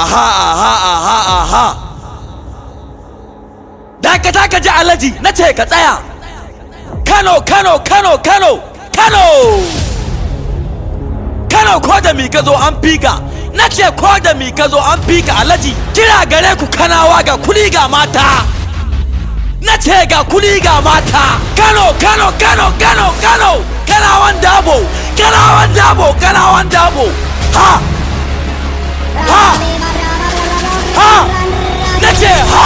aha dakata ka ji alaji na ce ka tsaya. Kano ko da mi ka zo an fika. Na ce ko da mi ka zo an fika alaji. Kira gare ku kanawa ga kuli ga mata. Na ce ga kuli ga mata. Kano kanawan dabo ha na ce ha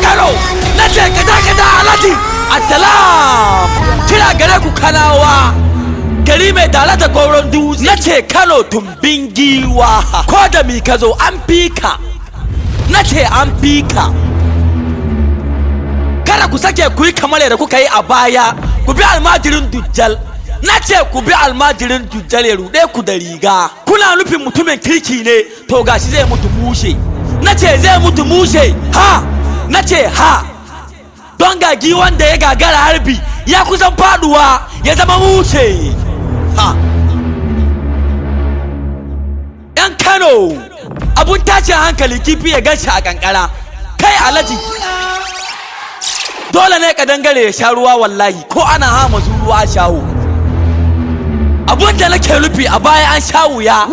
Kano na ce kada alaji. Assalam kira gare ku kanawa gari mai dala da goron dutse. Na ce Kano tumbin giwa ko da mi ka zo an fika. Na ce an fika. Kada ku sake ku yi kamar da kuka yi a baya. Ku bi almajirin dujjal. Na ce ku bi almajirin dujjal ya ruɗe ku da riga. Kuna nufin mutumin kirki ne, to gashi zai mutu mushe. Na ce zai mutu mushe ha. Na ce ha. Don gagi wanda ya gagara harbi ya kusan faduwa ya zama mushe ha. Yan Kano abun tashin hankali kifi ya ganshi a kankara. Kai alaji dole ne ka dangare ya sha ruwa wallahi ko ana hama ruwa shawo. Abun da nake nufi a baya an sha wuya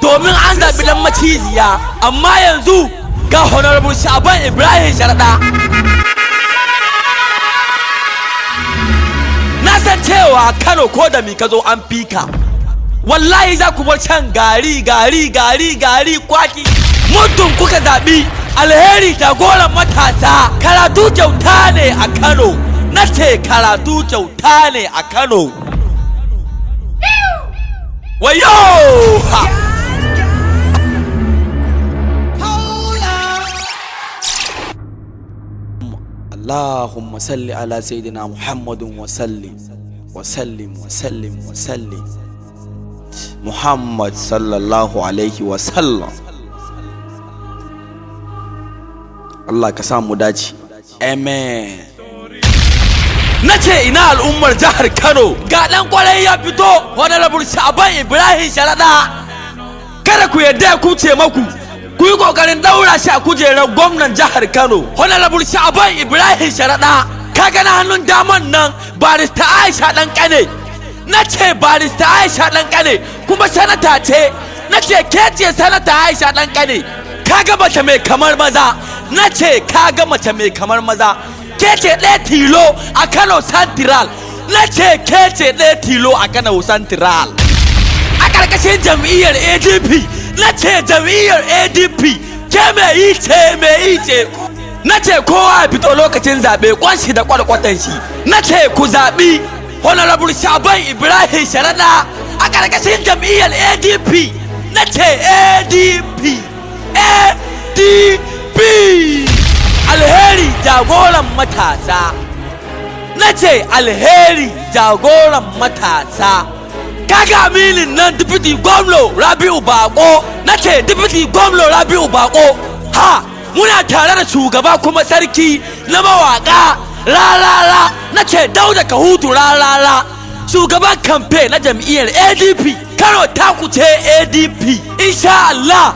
domin an zaɓi dan maciziya, amma yanzu ga honorable Shaban Ibrahim Sharada. Na san cewa Kano ko da mi ka zo an fika. Wallahi za ku bar can gari kwaki. Mutum kuka zaɓi alheri jagoran matasa. Karatu kyauta ne a Kano. Na ce karatu kyauta ne a Kano. Wayo ha. Allahumma salli ala sayyidina Muhammadun wa sallim Muhammad sallallahu alaihi wa sallam. Allah ka samu dace. Amen. Na ce ina al'ummar jihar Kano ga dan kwarai ya fito honorable Shaban Ibrahim Sharada. Kada ku yarda ya kuce maku. Ku yi kokarin daura shi a kujerar gwamnan jihar Kano. Honorable Shaban Ibrahim Sharada. Kaga na hannun daman nan barista Aisha dan kane. Na ce barista Aisha dan kane kuma sanata ce. Na ce ke ce sanata Aisha dan kane. Kaga mace mai kamar maza. Na ce kaga mace mai kamar maza. Ke ce ɗaya tilo a Kano Central. Na ce ke ce ɗaya tilo a Kano Central. A ƙarƙashin jam'iyyar ADP. Na ce jam'iyyar ADP. Ke mai yi ce. Na ce kowa ya fito lokacin zaɓe kwanshi da kwalkwatan shi. Na ce ku zaɓi honorable Shaban Ibrahim Sharada a ƙarƙashin jam'iyyar ADP. Na ce ADP. Alheri jagoran matasa. Na ce alheri jagoran matasa. Kaga aminin nan deputy gwamno Rabi'u Bako. Na ce deputy gwamno Rabi'u Bako. Ha, muna tare da shugaba kuma sarki na mawaka rarara. Na ce Dauda Kahutu rarara. Shugaban kamfe na jam'iyyar ADP. Kano taku ce ADP. Insha Allah.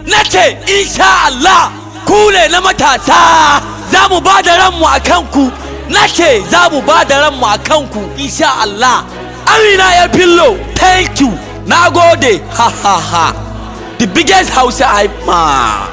Na ce insha Allah. Ku ne na matasa. Za mu ba da ranmu a kanku. Na ce za mu ba da ranmu a kanku insha Allah. Amina ya Fillo, thank you. Na gode. Ha. The biggest house hype man.